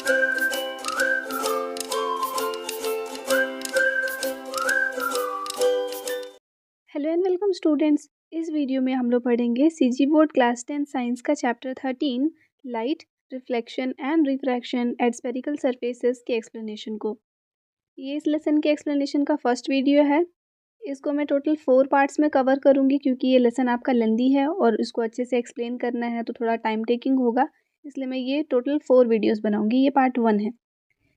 Hello and welcome students. इस video में हम लोग पढ़ेंगे सीजी बोर्ड क्लास 10 साइंस का chapter 13 light reflection and refraction at spherical surfaces के एक्सप्लेनेशन को। ये इस लेसन के एक्सप्लेनेशन का फर्स्ट वीडियो है। इसको मैं टोटल 4 पार्ट्स में कवर करूँगी क्योंकि ये लेसन आपका लेंदी है और इसको अच्छे से एक्सप्लेन करना है तो थोड़ा टाइम टेकिंग होगा, इसलिए मैं ये टोटल 4 वीडियोज़ बनाऊँगी। ये पार्ट 1 है।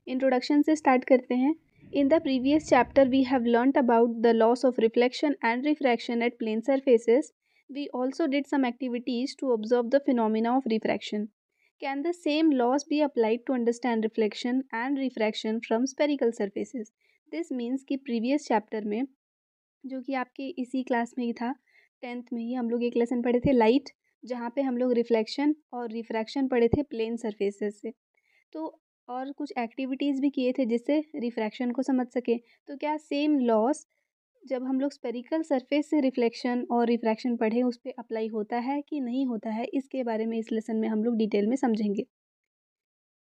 इंट्रोडक्शन से स्टार्ट करते हैं। In the previous chapter, we have learnt about the laws of reflection and refraction at plane surfaces. We also did some activities to observe the phenomena of refraction. Can the same laws be applied to understand reflection and refraction from spherical surfaces? This means कि previous chapter में जो कि आपके इसी class में ही था, 10th में ही हम लोग एक लेसन पढ़े थे लाइट, जहाँ पे हम लोग रिफ्लेक्शन और रिफ्रैक्शन पढ़े थे प्लेन सरफेसेस से। तो और कुछ एक्टिविटीज़ भी किए थे जिससे रिफ्रैक्शन को समझ सकें। तो क्या सेम लॉस जब हम लोग स्फेरिकल सरफेस से रिफ्लेक्शन और रिफ्रैक्शन पढ़े उस पे अप्लाई होता है कि नहीं होता है, इसके बारे में इस लेसन में हम लोग डिटेल में समझेंगे।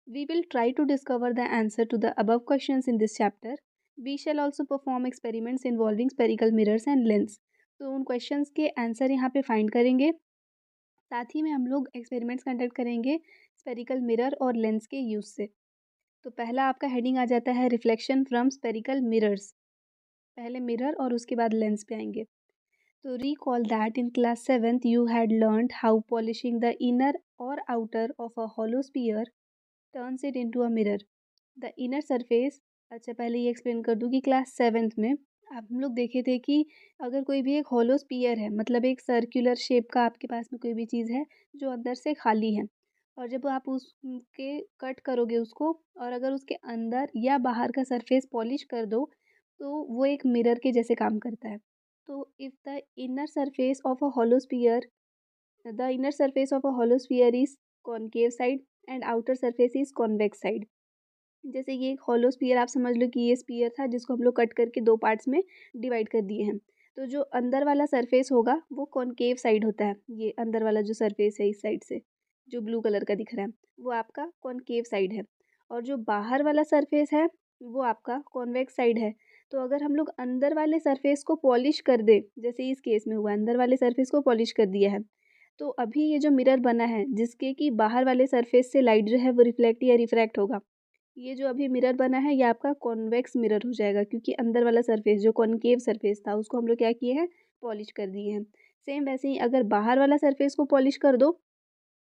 We will try to discover the answer to the above questions in this chapter. We shall also perform experiments involving spherical mirrors and lens. तो उन क्वेश्चंस के आंसर यहाँ पे फाइंड करेंगे। साथ ही में हम लोग एक्सपेरिमेंट्स कंडक्ट करेंगे स्पेरिकल मिरर और लेंस के यूज़ से। तो पहला आपका हेडिंग आ जाता है रिफ्लेक्शन फ्रॉम स्पेरिकल मिरर्स। पहले मिरर और उसके बाद लेंस पे आएंगे। तो recall that in class 7th you had learned how polishing the inner और outer of a hollow sphere turns it into a mirror. The inner surface, अच्छा पहले ये एक्सप्लेन कर दूँ कि क्लास 7th में अब हम लोग देखे थे कि अगर कोई भी एक हॉलो स्फीयर है, मतलब एक सर्कुलर शेप का आपके पास में कोई भी चीज़ है जो अंदर से खाली है, और जब आप उसके कट करोगे उसको और अगर उसके अंदर या बाहर का सरफेस पॉलिश कर दो तो वो एक मिरर के जैसे काम करता है। तो if the inner surface of a hollow sphere the inner surface of a hollow sphere is concave side and outer surface is convex side. जैसे ये एक हॉलो स्फीयर आप समझ लो कि ये स्फीयर था जिसको हम लोग कट करके 2 पार्ट्स में डिवाइड कर दिए हैं। तो जो अंदर वाला सरफेस होगा वो कॉनकेव साइड होता है। ये अंदर वाला जो सरफेस है इस साइड से, जो ब्लू कलर का दिख रहा है, वो आपका कॉनकेव साइड है। और जो बाहर वाला सरफेस है वो आपका कॉन्वेक्स साइड है। तो अगर हम लोग अंदर वाले सरफेस को पॉलिश कर दें, जैसे इस केस में हुआ, अंदर वाले सरफेस को पॉलिश कर दिया है, तो अभी ये जो मिरर बना है जिसके कि बाहर वाले सरफेस से लाइट जो है वो रिफ्लेक्ट या रिफ्रैक्ट होगा, ये जो अभी मिरर बना है ये आपका कॉन्वेक्स मिरर हो जाएगा क्योंकि अंदर वाला सरफेस जो कॉनकेव सरफेस था उसको हम लोग क्या किए हैं, पॉलिश कर दिए हैं। सेम वैसे ही अगर बाहर वाला सरफेस को पॉलिश कर दो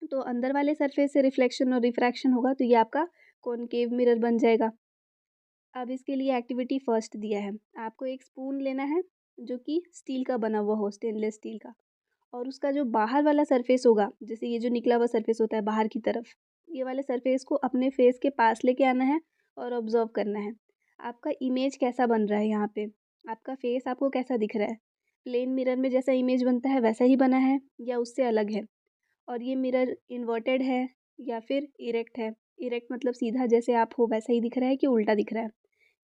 तो अंदर वाले सरफेस से रिफ्लेक्शन और रिफ्रैक्शन होगा, तो ये आपका कॉनकेव मिरर बन जाएगा। अब इसके लिए एक्टिविटी फर्स्ट दिया है, आपको एक स्पून लेना है जो कि स्टील का बना हुआ हो, स्टेनलेस स्टील का, और उसका जो बाहर वाला सरफेस होगा, जैसे ये जो निकला हुआ सरफेस होता है बाहर की तरफ, ये वाले सरफेस को अपने फेस के पास लेके आना है और ऑब्जर्व करना है। आपका इमेज कैसा बन रहा है यहाँ पे, आपका फेस आपको कैसा दिख रहा है, प्लेन मिरर में जैसा इमेज बनता है वैसा ही बना है या उससे अलग है, और ये मिरर इन्वर्टेड है या फिर इरेक्ट है। इरेक्ट मतलब सीधा जैसे आप हो वैसा ही दिख रहा है कि उल्टा दिख रहा है।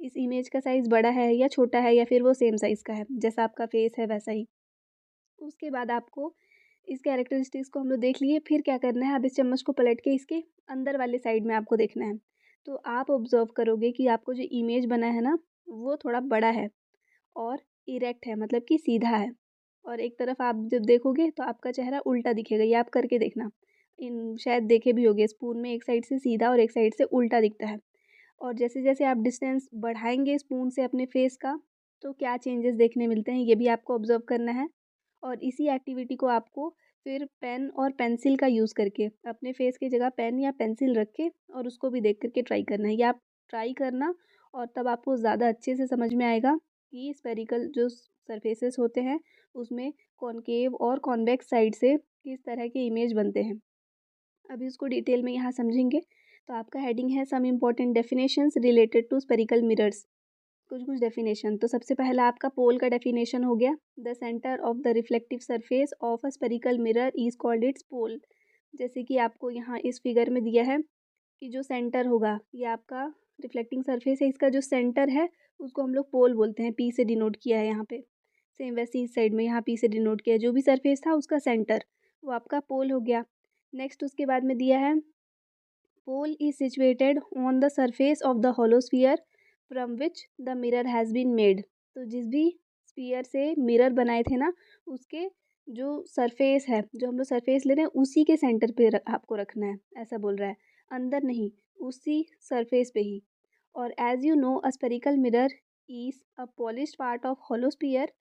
इस इमेज का साइज़ बड़ा है या छोटा है या फिर वो सेम साइज़ का है जैसा आपका फेस है वैसा ही। उसके बाद आपको इस कैरेक्टरिस्टिक्स को हम लोग देख लिए, फिर क्या करना है, अब इस चम्मच को पलट के इसके अंदर वाले साइड में आपको देखना है। तो आप ऑब्जर्व करोगे कि आपको जो इमेज बना है ना वो थोड़ा बड़ा है और इरेक्ट है, मतलब कि सीधा है, और एक तरफ आप जब देखोगे तो आपका चेहरा उल्टा दिखेगा। ये आप करके देखना, इन शायद देखे भी होगे, स्पून में एक साइड से सीधा और एक साइड से उल्टा दिखता है। और जैसे जैसे आप डिस्टेंस बढ़ाएंगे स्पून से अपने फेस का तो क्या चेंजेस देखने मिलते हैं ये भी आपको ऑब्जर्व करना है। और इसी एक्टिविटी को आपको फिर पेन और पेंसिल का यूज़ करके अपने फेस की जगह पेन या पेंसिल रख के और उसको भी देख करके ट्राई करना है। ये आप ट्राई करना और तब आपको ज़्यादा अच्छे से समझ में आएगा कि स्फेरिकल जो सरफेसेस होते हैं उसमें कॉनकेव और कॉन्वेक्स साइड से किस तरह के इमेज बनते हैं। अभी उसको डिटेल में यहाँ समझेंगे। तो आपका हेडिंग है some important definitions related to spherical mirrors. कुछ कुछ डेफिनेशन, तो सबसे पहला आपका पोल का डेफिनेशन हो गया, the centre of the reflective surface of a spherical mirror is called its pole. जैसे कि आपको यहाँ इस फिगर में दिया है कि जो सेंटर होगा ये आपका रिफ्लेक्टिंग सरफेस है, इसका जो सेंटर है उसको हम लोग पोल बोलते हैं, पी से डिनोट किया है यहाँ पे। सेम वैसे इस साइड में यहाँ पी से डिनोट किया है, जो भी सरफेस था उसका सेंटर वो आपका पोल हो गया। नेक्स्ट उसके बाद में दिया है pole is situated on the surface of the hollow sphere from which the mirror has been made. तो जिस भी स्फीयर से मिरर बनाए थे ना, उसके जो सरफेस है, जो हम लोग सरफेस ले रहे हैं, उसी के सेंटर पे आपको रखना है, ऐसा बोल रहा है। अंदर नहीं, उसी सरफेस पे ही। और as you know a spherical mirror is a polished part of hollow sphere,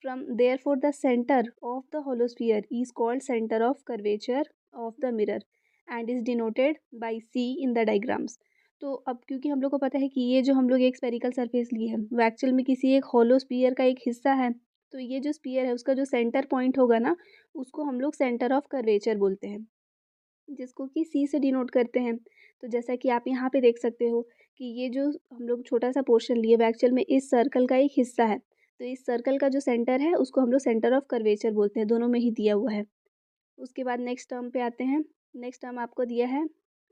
from therefore the center of the hollow sphere is called center of curvature of the mirror and is denoted by C in the diagrams। तो अब क्योंकि हम लोग को पता है कि ये जो हम लोग एक स्पेरिकल सरफेस लिए हैं वो एक्चुअल में किसी एक होलो स्फीयर का एक हिस्सा है, तो ये जो स्फीयर है उसका जो सेंटर पॉइंट होगा ना, उसको हम लोग सेंटर ऑफ कर्वेचर बोलते हैं, जिसको कि सी से डिनोट करते हैं। तो जैसा कि आप यहाँ पे देख सकते हो कि ये जो हम लोग छोटा सा पोर्शन लिए वो एक्चुअल में इस सर्कल का एक हिस्सा है। तो इस सर्कल का जो सेंटर है उसको हम लोग सेंटर ऑफ कर्वेचर बोलते हैं, दोनों में ही दिया हुआ है। उसके बाद नेक्स्ट टर्म पे आते हैं। नेक्स्ट टर्म आपको दिया है,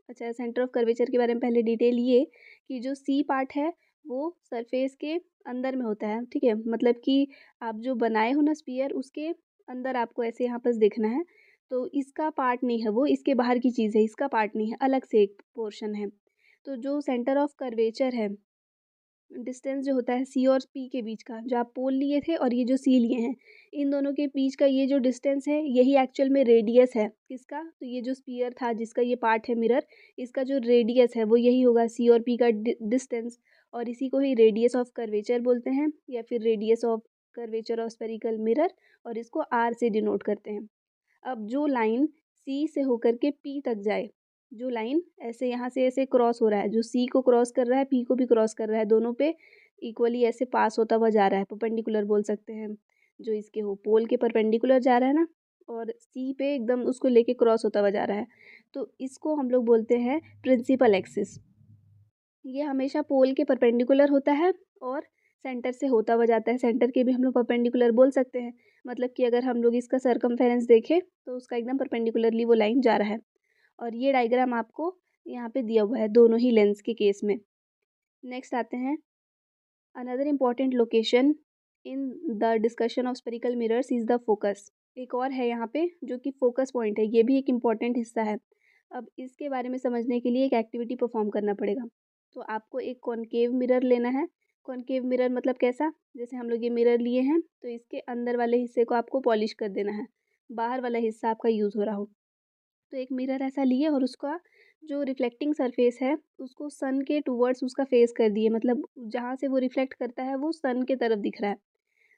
अच्छा सेंटर ऑफ कर्वेचर के बारे में पहले डिटेल ये कि जो सी पार्ट है वो सरफेस के अंदर में होता है, ठीक है। मतलब कि आप जो बनाए हो ना स्फीयर, उसके अंदर आपको ऐसे यहाँ पर देखना है। तो इसका पार्ट नहीं है वो, इसके बाहर की चीज़ है, इसका पार्ट नहीं है, अलग से एक पोर्शन है। तो जो सेंटर ऑफ कर्वेचर है, डिस्टेंस जो होता है सी और पी के बीच का, जो आप पोल लिए थे और ये जो सी लिए हैं, इन दोनों के बीच का ये जो डिस्टेंस है यही एक्चुअल में रेडियस है किसका, तो ये जो स्पीयर था जिसका ये पार्ट है मिरर, इसका जो रेडियस है वो यही होगा सी और पी का डिस्टेंस। और इसी को ही रेडियस ऑफ कर्वेचर बोलते हैं या फिर radius of curvature of spherical mirror, और इसको आर से डिनोट करते हैं। अब जो लाइन सी से होकर के पी तक जाए, जो लाइन ऐसे यहाँ से ऐसे क्रॉस हो रहा है, जो सी को क्रॉस कर रहा है पी को भी क्रॉस कर रहा है, दोनों पे इक्वली ऐसे पास होता हुआ जा रहा है, परपेंडिकुलर बोल सकते हैं। जो इसके हो पोल के परपेंडिकुलर जा रहा है ना, और सी पे एकदम उसको लेके क्रॉस होता हुआ जा रहा है, तो इसको हम लोग बोलते हैं प्रिंसिपल एक्सिस। ये हमेशा पोल के परपेंडिकुलर होता है और सेंटर से होता हुआ जाता है। सेंटर के भी हम लोग परपेंडिकुलर बोल सकते हैं, मतलब कि अगर हम लोग इसका सरकमफेरेंस देखें तो उसका एकदम परपेंडिकुलरली वो लाइन जा रहा है। और ये डायग्राम आपको यहाँ पे दिया हुआ है दोनों ही लेंस के केस में। नेक्स्ट आते हैं, another important location in the discussion of spherical mirrors is the focus. एक और है यहाँ पे जो कि फोकस पॉइंट है, ये भी एक इम्पॉर्टेंट हिस्सा है। अब इसके बारे में समझने के लिए एक एक्टिविटी परफॉर्म करना पड़ेगा। तो आपको एक कॉनकेव मिरर लेना है। कॉनकेव मिरर मतलब कैसा, जैसे हम लोग ये मिरर लिए हैं तो इसके अंदर वाले हिस्से को आपको पॉलिश कर देना है, बाहर वाला हिस्सा आपका यूज़ हो रहा हो। तो एक मिरर ऐसा लिए और उसका जो रिफ्लेक्टिंग सरफेस है उसको सन के टूवर्ड्स उसका फेस कर दिए, मतलब जहाँ से वो रिफ्लेक्ट करता है वो सन के तरफ दिख रहा है।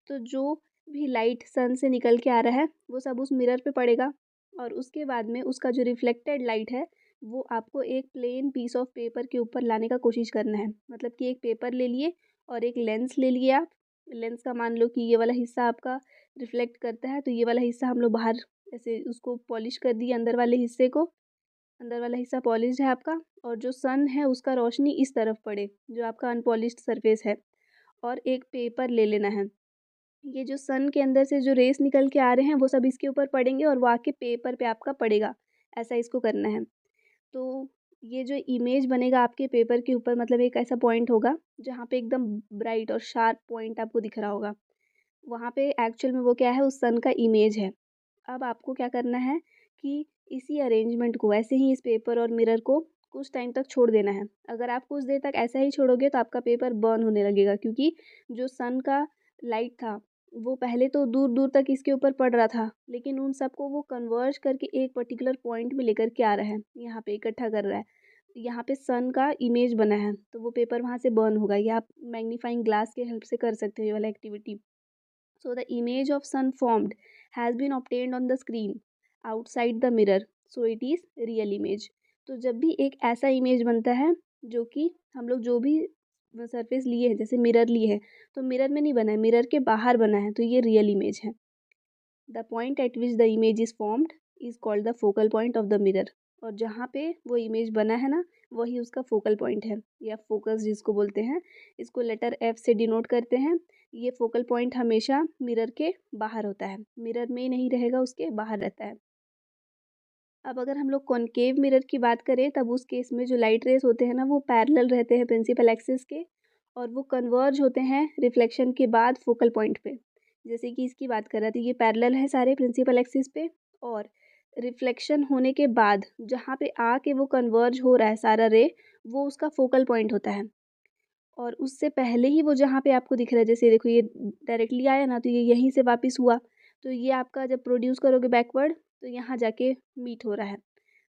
तो जो भी लाइट सन से निकल के आ रहा है वो सब उस मिरर पे पड़ेगा, और उसके बाद में उसका जो रिफ्लेक्टेड लाइट है वो आपको एक प्लेन पीस ऑफ पेपर के ऊपर लाने का कोशिश करना है। मतलब कि एक पेपर ले लिए और एक लेंस ले लिए आप। लेंस का मान लो कि ये वाला हिस्सा आपका रिफ्लेक्ट करता है, तो ये वाला हिस्सा हम लोग बाहर ऐसे उसको पॉलिश कर दिए, अंदर वाले हिस्से को, अंदर वाला हिस्सा पॉलिश्ड है आपका, और जो सन है उसका रोशनी इस तरफ पड़े जो आपका अनपॉलिश्ड सरफेस है। और एक पेपर ले लेना है, ये जो सन के अंदर से जो रेस निकल के आ रहे हैं वो सब इसके ऊपर पड़ेंगे और वो आके पेपर पे आपका पड़ेगा, ऐसा इसको करना है। तो ये जो इमेज बनेगा आपके पेपर के ऊपर, मतलब एक ऐसा पॉइंट होगा जहाँ पे एकदम ब्राइट और शार्प पॉइंट आपको दिख रहा होगा, वहाँ पे एक्चुअल में वो क्या है, उस सन का इमेज है। अब आपको क्या करना है कि इसी अरेंजमेंट को ऐसे ही इस पेपर और मिरर को कुछ टाइम तक छोड़ देना है। अगर आप कुछ देर तक ऐसा ही छोड़ोगे तो आपका पेपर बर्न होने लगेगा, क्योंकि जो सन का लाइट था वो पहले तो दूर दूर तक इसके ऊपर पड़ रहा था, लेकिन उन सबको वो कन्वर्ज करके एक पर्टिकुलर पॉइंट में लेकर के आ रहा है, यहाँ पे इकट्ठा कर रहा है। यहाँ पे सन का इमेज बना है तो वो पेपर वहाँ से बर्न होगा। ये आप मैग्नीफाइंग ग्लास के हेल्प से कर सकते हो ये वाला activity. So the image of sun formed has been obtained on the screen outside the mirror. So it is real image. तो जब भी एक ऐसा इमेज बनता है जो कि हम लोग जो भी सरफेस लिए हैं, जैसे मिरर लिए हैं, तो मिरर में नहीं बना है, मिरर के बाहर बना है, तो ये रियल इमेज है। The point eight which the image is formed is called the focal point of the mirror. और जहाँ पे वो इमेज बना है ना, वही उसका फोकल पॉइंट है या फोकस जिसको बोलते हैं। इसको लेटर एफ से डिनोट करते हैं। ये फोकल पॉइंट हमेशा मिरर के बाहर होता है, मिरर में ही नहीं रहेगा, उसके बाहर रहता है। अब अगर हम लोग कॉनकेव मिरर की बात करें तब उस केस में जो लाइट रेस होते हैं ना वो पैरेलल रहते हैं प्रिंसिपल एक्सिस के, और वो कन्वर्ज होते हैं रिफ्लेक्शन के बाद फोकल पॉइंट पे। जैसे कि इसकी बात कर रहे थे, ये पैरेलल है सारे प्रिंसिपल एक्सिस पे, और रिफ्लेक्शन होने के बाद जहाँ पे आके वो कन्वर्ज हो रहा है सारा रे, वो उसका फोकल पॉइंट होता है। और उससे पहले ही वो जहाँ पे आपको दिख रहा है, जैसे देखो ये डायरेक्टली आया ना, तो ये यहीं से वापस हुआ, तो ये आपका जब प्रोड्यूस करोगे बैकवर्ड तो यहाँ जाके मीट हो रहा है,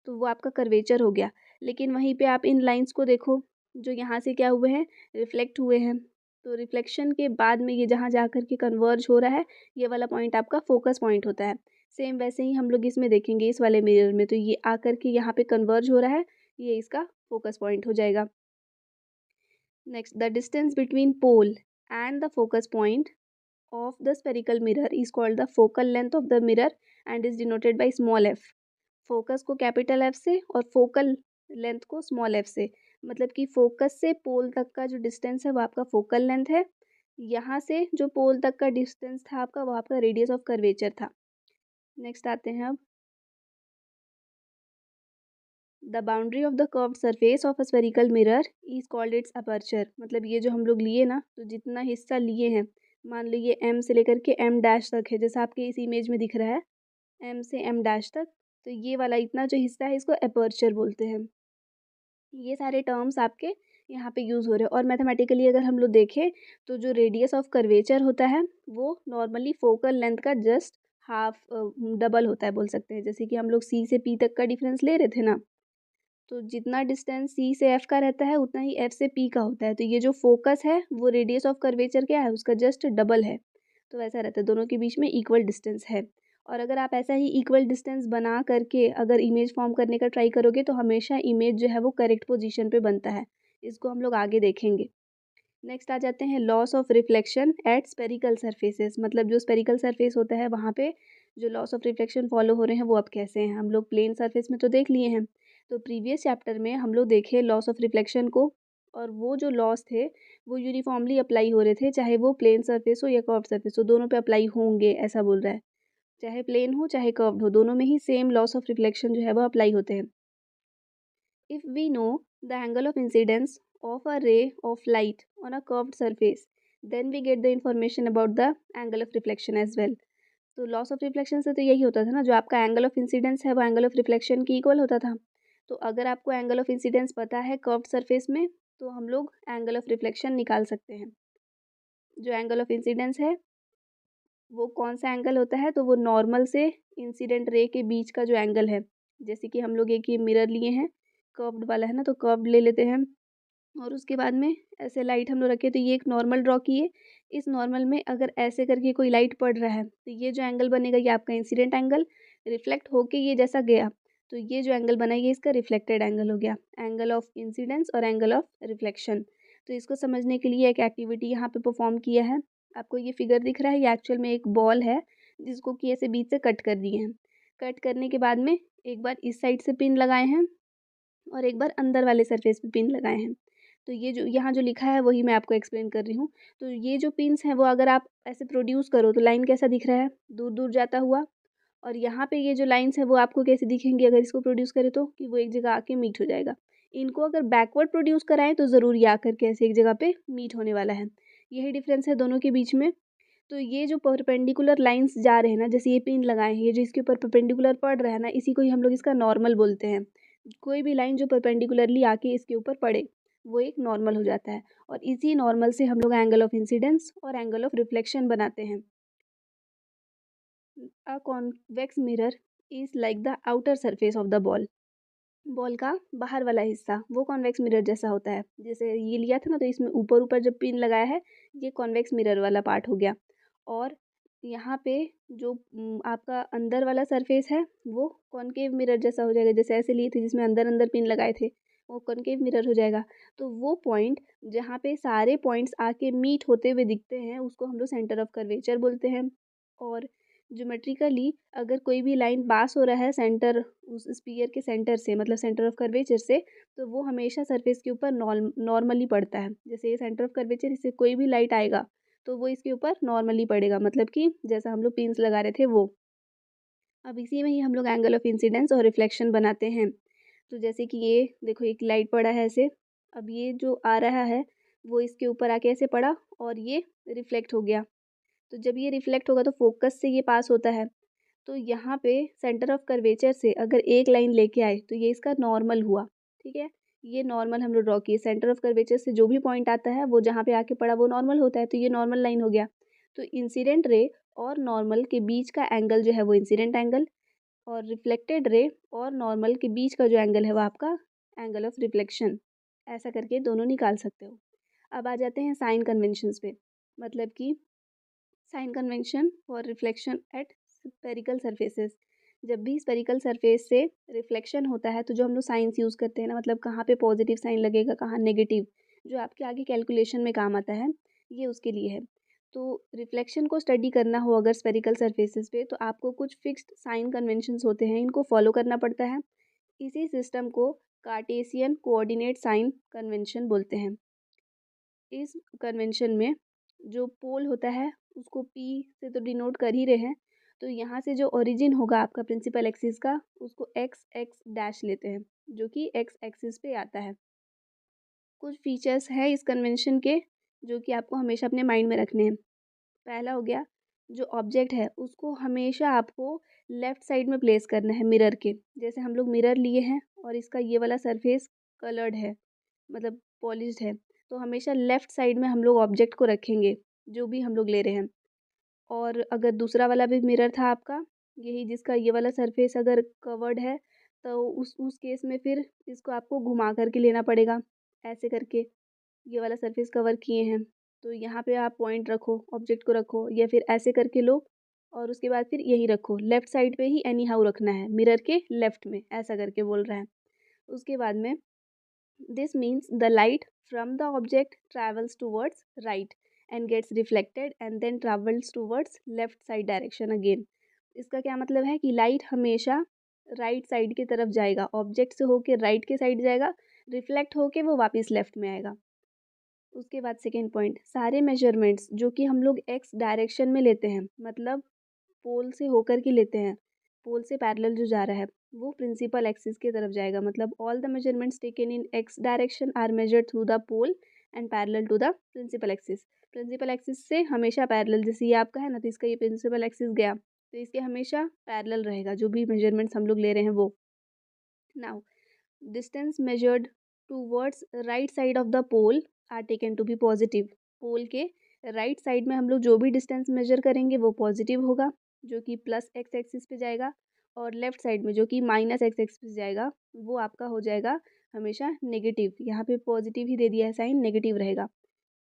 तो वो आपका कर्वेचर हो गया। लेकिन वहीं पे आप इन लाइंस को देखो, जो यहाँ से क्या हुए हैं, रिफ्लेक्ट हुए हैं। तो रिफ्लेक्शन के बाद में ये जहाँ जा कर के कन्वर्ज हो रहा है, ये वाला पॉइंट आपका फोकस पॉइंट होता है। सेम वैसे ही हम लोग इसमें देखेंगे इस वाले मिरर में, तो ये आकर के यहाँ पे कन्वर्ज हो रहा है, ये इसका फोकस पॉइंट हो जाएगा। Next, the distance between pole and the focus point of the spherical mirror is called the focal length of the mirror and is denoted by small f। Focus को capital F से और focal length को small F से, मतलब कि focus से पोल तक का जो डिस्टेंस है वो आपका फोकल लेंथ है। यहाँ से जो पोल तक का डिस्टेंस था आपका, वो आपका रेडियस ऑफ कर्वेचर था। नेक्स्ट आते हैं अब, the boundary of the curved surface of a spherical mirror is called it's aperture. मतलब ये जो हम लोग लिए ना, तो जितना हिस्सा लिए हैं, मान लीजिए एम से लेकर के एम डैश तक है, जैसा आपके इस इमेज में दिख रहा है, एम से एम डैश तक, तो ये वाला इतना जो हिस्सा है इसको अपर्चर बोलते हैं। ये सारे टर्म्स आपके यहाँ पे यूज़ हो रहे हैं। और मैथमेटिकली अगर हम लोग देखें, तो जो रेडियस ऑफ कर्वेचर होता है वो नॉर्मली फोकल लेंथ का जस्ट हाफ डबल होता है, बोल सकते हैं। जैसे कि हम लोग सी से पी तक का डिफरेंस ले रहे थे ना, तो जितना डिस्टेंस सी से एफ का रहता है उतना ही एफ से पी का होता है। तो ये जो फोकस है वो रेडियस ऑफ कर्वेचर क्या है, उसका जस्ट डबल है। तो वैसा रहता है, दोनों के बीच में इक्वल डिस्टेंस है। और अगर आप ऐसा ही इक्वल डिस्टेंस बना करके अगर इमेज फॉर्म करने का ट्राई करोगे, तो हमेशा इमेज जो है वो करेक्ट पोजीशन पे बनता है। इसको हम लोग आगे देखेंगे। नेक्स्ट आ जाते हैं loss of reflection at spherical surfaces. मतलब जो स्पेरिकल सरफेस होता है वहाँ पे जो लॉस ऑफ रिफ्लेक्शन फॉलो हो रहे हैं वो अब कैसे हैं। हम लोग प्लेन सरफेस में तो देख लिए हैं, तो प्रीवियस चैप्टर में हम लोग देखे लॉस ऑफ रिफ्लेक्शन को, और वो जो लॉस थे वो यूनिफॉर्मली अप्लाई हो रहे थे, चाहे वो प्लेन सरफेस हो या कर्व सरफेस हो, दोनों पे अप्लाई होंगे ऐसा बोल रहा है। चाहे प्लेन हो चाहे कर्व्ड हो, दोनों में ही सेम लॉस ऑफ रिफ्लेक्शन जो है वो अप्लाई होते हैं। If we know the angle of incidence of a ray of light on a curved surface, then we get the information about the angle of reflection as well। तो loss of reflection से तो यही होता था ना, जो आपका angle of incidence है वो एंगल ऑफ रिफ्लेक्शन की इक्वल होता था। तो अगर आपको एंगल ऑफ इंसिडेंस पता है कर्व्ड सरफेस में, तो हम लोग एंगल ऑफ रिफ्लेक्शन निकाल सकते हैं। जो एंगल ऑफ इंसिडेंस है वो कौन सा एंगल होता है, तो वो नॉर्मल से इंसिडेंट रे के बीच का जो एंगल है। जैसे कि हम लोग एक ये मिरर लिए हैं, कर्व्ड वाला है ना, तो कर्व्ड ले लेते हैं, और उसके बाद में ऐसे लाइट हम लोग रखे, तो ये एक नॉर्मल ड्रॉ किए। इस नॉर्मल में अगर ऐसे करके कोई लाइट पड़ रहा है, तो ये जो एंगल बनेगा ये आपका इंसिडेंट एंगल, रिफ्लेक्ट होके ये जैसा गया, तो ये जो एंगल बना ये इसका रिफ्लेक्टेड एंगल हो गया। एंगल ऑफ इंसिडेंस और एंगल ऑफ रिफ्लेक्शन। तो इसको समझने के लिए एक एक्टिविटी यहाँ पे परफॉर्म किया है। आपको ये फिगर दिख रहा है, ये एक्चुअल में एक बॉल है जिसको कि ऐसे बीच से कट कर दिए हैं। कट करने के बाद में एक बार इस साइड से पिन लगाए हैं और एक बार अंदर वाले सरफेस पे पिन लगाए हैं। तो ये जो यहाँ जो लिखा है वही मैं आपको एक्सप्लेन कर रही हूँ। तो ये जो पिन्स हैं वो अगर आप ऐसे प्रोड्यूस करो तो लाइन कैसा दिख रहा है, दूर दूर जाता हुआ। और यहाँ पे ये जो लाइन्स है वो आपको कैसे दिखेंगी अगर इसको प्रोड्यूस करें, तो कि वो एक जगह आके मीट हो जाएगा। इनको अगर बैकवर्ड प्रोड्यूस कराएं तो ज़रूर ये आकर के ऐसे एक जगह पे मीट होने वाला है। यही डिफरेंस है दोनों के बीच में। तो ये जो परपेंडिकुलर लाइंस जा रहे हैं ना, जैसे ये पिन लगाए हैं, ये जो इसके ऊपर परपेंडिकुलर पड़ रहा है ना, इसी को ही हम लोग इसका नॉर्मल बोलते हैं। कोई भी लाइन जो परपेंडिकुलरली आके इसके ऊपर पड़े वो एक नॉर्मल हो जाता है, और इसी नॉर्मल से हम लोग एंगल ऑफ इंसिडेंस और एंगल ऑफ रिफ्लेक्शन बनाते हैं। A convex mirror is like the outer surface of the ball. Ball का बाहर वाला हिस्सा वो कॉन्वेक्स मिरर जैसा होता है। जैसे ये लिया था ना, तो इसमें ऊपर ऊपर जब पिन लगाया है, ये कॉन्वेक्स मिरर वाला पार्ट हो गया। और यहाँ पे जो आपका अंदर वाला सरफेस है वो कॉनकेव मिरर जैसा हो जाएगा। जैसे ऐसे लिए थे जिसमें अंदर अंदर पिन लगाए थे, वो कॉनकेव मिरर हो जाएगा। तो वो पॉइंट जहाँ पे सारे पॉइंट्स आके मीट होते हुए दिखते हैं उसको हम लोग सेंटर ऑफ कर्वेचर बोलते हैं। और ज्योमेट्रिकली अगर कोई भी लाइन पास हो रहा है सेंटर, उस स्फीयर के सेंटर से, मतलब सेंटर ऑफ कर्वेचर से, तो वो हमेशा सरफेस के ऊपर नॉर्मली पड़ता है। जैसे ये सेंटर ऑफ कर्वेचर, इससे कोई भी लाइट आएगा तो वो इसके ऊपर नॉर्मली पड़ेगा, मतलब कि जैसा हम लोग पिन्स लगा रहे थे वो। अब इसी में ही हम लोग एंगल ऑफ इंसिडेंस और रिफ्लेक्शन बनाते हैं। तो जैसे कि ये देखो, एक लाइट पड़ा है ऐसे, अब ये जो आ रहा है वो इसके ऊपर आके ऐसे पड़ा और ये रिफ्लेक्ट हो गया। तो जब ये रिफ्लेक्ट होगा तो फोकस से ये पास होता है, तो यहाँ पे सेंटर ऑफ कर्वेचर से अगर एक लाइन लेके आए तो ये इसका नॉर्मल हुआ, ठीक है। ये नॉर्मल हम लोग ड्रॉ किए, सेंटर ऑफ कर्वेचर से जो भी पॉइंट आता है वो जहाँ पे आके पड़ा वो नॉर्मल होता है, तो ये नॉर्मल लाइन हो गया। तो इंसिडेंट रे और नॉर्मल के बीच का एंगल जो है वो इंसिडेंट एंगल, और रिफ्लेक्टेड रे और नॉर्मल के बीच का जो एंगल है वो आपका एंगल ऑफ रिफ्लेक्शन। ऐसा करके दोनों निकाल सकते हो। अब आ जाते हैं साइन कन्वेंशंस पे, मतलब कि sign convention for reflection at spherical surfaces. जब भी स्पेरिकल सरफेस से रिफ्लेक्शन होता है तो जो हम लोग साइंस यूज़ करते हैं ना, मतलब कहाँ पे पॉजिटिव साइन लगेगा कहाँ नेगेटिव, जो आपके आगे कैलकुलेशन में काम आता है, ये उसके लिए है। तो रिफ्लेक्शन को स्टडी करना हो अगर स्पेरिकल सरफेसेस पे, तो आपको कुछ फिक्स्ड साइन कन्वेंशंस होते हैं, इनको फॉलो करना पड़ता है। इसी सिस्टम को कार्टेशियन कोऑर्डिनेट साइन कन्वेंशन बोलते हैं। इस कन्वेंशन में जो पोल होता है उसको पी से तो डिनोट कर ही रहे हैं, तो यहाँ से जो ओरिजिन होगा आपका प्रिंसिपल एक्सिस का उसको एक्स एक्स डैश लेते हैं, जो कि एक्स एक्सिस पे आता है। कुछ फीचर्स है इस कन्वेंशन के जो कि आपको हमेशा अपने माइंड में रखने हैं। पहला हो गया, जो ऑब्जेक्ट है उसको हमेशा आपको लेफ्ट साइड में प्लेस करना है मिरर के। जैसे हम लोग मिरर लिए हैं और इसका ये वाला सरफेस कलर्ड है, मतलब पॉलिश्ड है, तो हमेशा लेफ्ट साइड में हम लोग ऑब्जेक्ट को रखेंगे जो भी हम लोग ले रहे हैं। और अगर दूसरा वाला भी मिरर था आपका, यही जिसका ये वाला सरफेस अगर कवर्ड है, तो उस केस में फिर इसको आपको घुमा करके लेना पड़ेगा, ऐसे करके ये वाला सरफेस कवर किए हैं तो यहाँ पे आप पॉइंट रखो, ऑब्जेक्ट को रखो, या फिर ऐसे करके लो और उसके बाद फिर यही रखो, लेफ्ट साइड पे ही एनी हाउ रखना है, मिरर के लेफ्ट में, ऐसा करके बोल रहा है। उसके बाद में this means the light from the object travels towards right and gets reflected and then travels towards left side direction again। इसका क्या मतलब है कि लाइट हमेशा राइट साइड की तरफ जाएगा, ऑब्जेक्ट से होके राइट के साइड जाएगा, रिफ्लेक्ट होके वो वापस लेफ्ट में आएगा। उसके बाद सेकेंड पॉइंट, सारे मेजरमेंट्स जो कि हम लोग एक्स डायरेक्शन में लेते हैं, मतलब पोल से होकर के लेते हैं, पोल से पैरेलल जो जा रहा है वो प्रिंसिपल एक्सिस की तरफ जाएगा, मतलब all the measurements taken in X direction are measured through the pole and parallel to the principal axis. Principal axis से हमेशा पैरेलल, जैसे ये आपका है ना, तो इसका ये प्रिंसिपल एक्सिस गया तो इसके हमेशा पैरेलल रहेगा जो भी मेजरमेंट्स हम लोग ले रहे हैं वो। Now distance measured towards right side of the pole are taken to be positive. Pole के राइट साइड में हम लोग जो भी डिस्टेंस मेजर करेंगे वो पॉजिटिव होगा, जो कि प्लस एक्स एक्सिस पे जाएगा, और लेफ्ट साइड में जो कि माइनस एक्स एक्सिस पे जाएगा वो आपका हो जाएगा हमेशा नेगेटिव। यहाँ पे पॉजिटिव ही दे दिया है साइन, नेगेटिव रहेगा।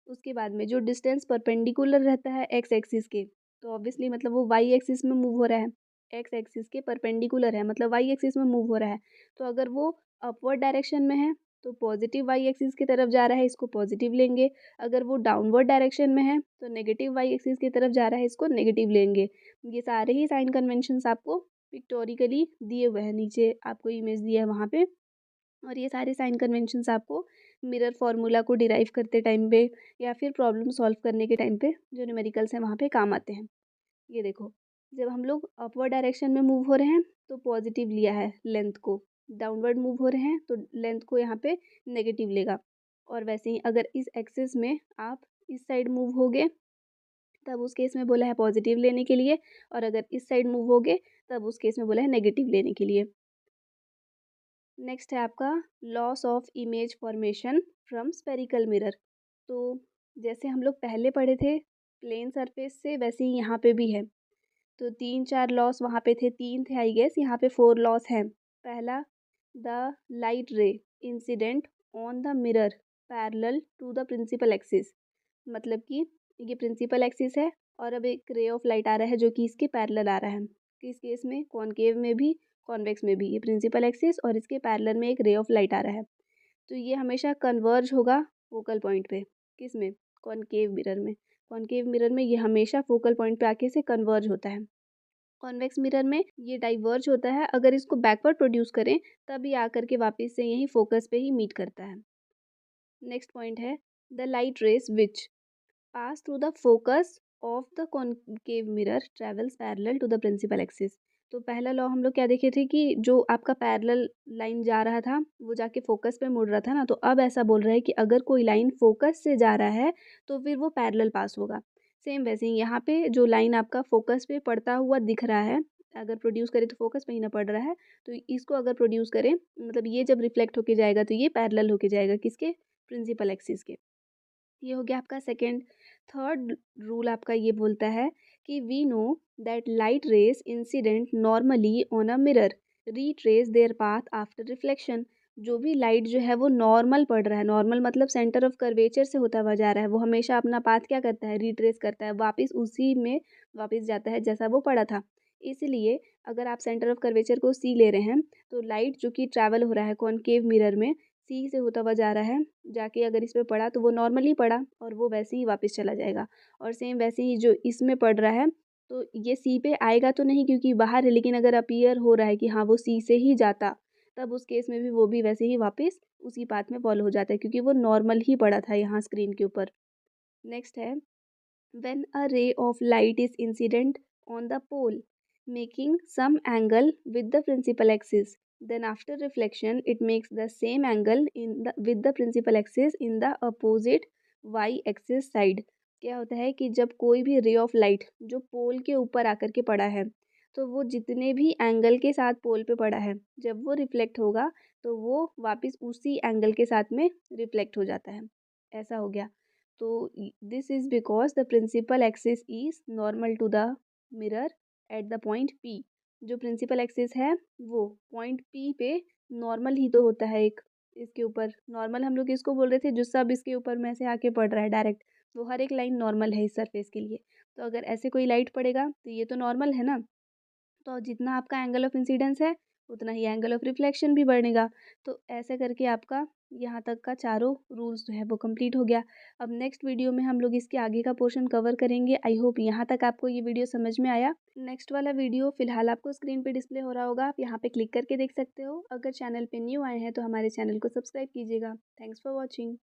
उसके बाद में जो डिस्टेंस परपेंडिकुलर रहता है एक्स एक्सिस के, तो ऑब्वियसली मतलब वो वाई एक्सिस में मूव हो रहा है, एक्स एक्सिस के परपेंडिकुलर है मतलब वाई एक्सिस में मूव हो रहा है। तो अगर वो अपवर्ड डायरेक्शन में है तो पॉजिटिव वाई एक्सिस की तरफ जा रहा है, इसको पॉजिटिव लेंगे। अगर वो डाउनवर्ड डायरेक्शन में है तो नेगेटिव वाई एक्सिस की तरफ जा रहा है, इसको नेगेटिव लेंगे। ये सारे ही साइन कन्वेंशंस आपको पिक्टोरिकली दिए हुए हैं, नीचे आपको इमेज दिया है वहाँ पे। और ये सारे साइन कन्वेंशंस आपको मिरर फार्मूला को डिराइव करते टाइम पे या फिर प्रॉब्लम सॉल्व करने के टाइम पे जो न्यूमेरिकल्स हैं वहाँ पे काम आते हैं। ये देखो, जब हम लोग अपवर्ड डायरेक्शन में मूव हो रहे हैं तो पॉजिटिव लिया है लेंथ को, डाउनवर्ड मूव हो रहे हैं तो लेंथ को यहाँ पे नेगेटिव लेगा। और वैसे ही अगर इस एक्सिस में आप इस साइड मूव होगे तब उस केस में बोला है पॉजिटिव लेने के लिए, और अगर इस साइड मूव होगे तब उस केस में बोला है नेगेटिव लेने के लिए। नेक्स्ट है आपका loss of image formation from spherical mirror. तो जैसे हम लोग पहले पढ़े थे प्लेन सरफेस से, वैसे ही यहाँ पे भी है। तो 3-4 लॉस वहाँ पे थे, 3 थे आई गेस, यहाँ पे 4 लॉस हैं। पहला, the light ray incident on the mirror parallel to the principal axis. मतलब कि ये प्रिंसिपल एक्सिस है और अब एक रे ऑफ लाइट आ रहा है जो कि इसके पैरेलल आ रहा है। किस केस में, कॉनकेव में भी कॉन्वेक्स में भी, ये प्रिंसिपल एक्सिस और इसके पैरेलल में एक रे ऑफ लाइट आ रहा है। तो ये हमेशा कन्वर्ज होगा फोकल पॉइंट पे, किस में, कॉनकेव मिरर में। कॉनकेव मिरर में ये हमेशा फोकल पॉइंट पे आके से कन्वर्ज होता है। कॉन्वेक्स मिरर में ये डाइवर्ज होता है, अगर इसको बैकवर्ड प्रोड्यूस करें तब ये आकर के वापस से यही फोकस पे ही मीट करता है। नेक्स्ट पॉइंट है, the light rays which pass through the focus of the concave mirror travels parallel to the principal axis। तो पहला लॉ हम लोग क्या देखे थे कि जो आपका पैरेलल लाइन जा रहा था वो जाके फोकस पे मुड़ रहा था ना, तो अब ऐसा बोल रहा है कि अगर कोई लाइन फोकस से जा रहा है तो फिर वो पैरेलल पास होगा। सेम वैसे ही यहाँ पे जो लाइन आपका फोकस पे पड़ता हुआ दिख रहा है अगर प्रोड्यूस करे तो फोकस पे ही ना पड़ रहा है, तो इसको अगर प्रोड्यूस करें मतलब ये जब रिफ्लेक्ट होके जाएगा तो ये पैरेलल होके जाएगा किसके, प्रिंसिपल एक्सिस के। ये हो गया आपका सेकेंड। थर्ड रूल आपका ये बोलता है कि we know that light rays incident normally on a mirror retrace their path after reflection. जो भी लाइट जो है वो नॉर्मल पड़ रहा है, नॉर्मल मतलब सेंटर ऑफ कर्वेचर से होता हुआ जा रहा है, वो हमेशा अपना पाथ क्या करता है, रीट्रेस करता है, वापस उसी में वापस जाता है जैसा वो पड़ा था। इसलिए अगर आप सेंटर ऑफ कर्वेचर को सी ले रहे हैं तो लाइट जो कि ट्रैवल हो रहा है कॉनकेव मिरर में सी से होता हुआ जा रहा है, जाके अगर इस पे पड़ा तो वो नॉर्मली पड़ा और वो वैसे ही वापस चला जाएगा। और सेम वैसे ही जो इसमें पड़ रहा है तो ये सी पे आएगा तो नहीं क्योंकि बाहर है, लेकिन अगर अपीयर हो रहा है कि हाँ वो सी से ही जाता, तब उस केस में भी वो भी वैसे ही वापस उसी पाथ में फॉलो हो जाता है क्योंकि वो नॉर्मल ही पड़ा था यहाँ स्क्रीन के ऊपर। नेक्स्ट है when a ray of light is incident on the pole making some angle with the principal axis, then after reflection it makes the same angle with the principal axis in the opposite y axis side। क्या होता है कि जब कोई भी ray of light जो पोल के ऊपर आकर के पड़ा है तो वो जितने भी एंगल के साथ पोल पे पड़ा है जब वो रिफ्लेक्ट होगा तो वो वापस उसी एंगल के साथ में रिफ्लेक्ट हो जाता है। ऐसा हो गया। तो this is because the principal axis is normal to the mirror at the point P. जो प्रिंसिपल एक्सिस है वो पॉइंट पी पे नॉर्मल ही तो होता है एक, इसके ऊपर नॉर्मल हम लोग इसको बोल रहे थे जो सब इसके ऊपर में से आके पड़ रहा है डायरेक्ट, वो हर एक लाइन नॉर्मल है इस सरफेस के लिए। तो अगर ऐसे कोई लाइट पड़ेगा तो ये तो नॉर्मल है ना, तो जितना आपका एंगल ऑफ इंसिडेंस है उतना ही एंगल ऑफ रिफ्लेक्शन भी बढ़ेगा। तो ऐसे करके आपका यहाँ तक का चारों रूल्स जो है वो कंप्लीट हो गया। अब नेक्स्ट वीडियो में हम लोग इसके आगे का पोर्शन कवर करेंगे। आई होप यहाँ तक आपको ये वीडियो समझ में आया। नेक्स्ट वाला वीडियो फिलहाल आपको स्क्रीन पे डिस्प्ले हो रहा होगा, आप यहाँ पे क्लिक करके देख सकते हो। अगर चैनल पे न्यू आए हैं तो हमारे चैनल को सब्सक्राइब कीजिएगा। Thanks for watching.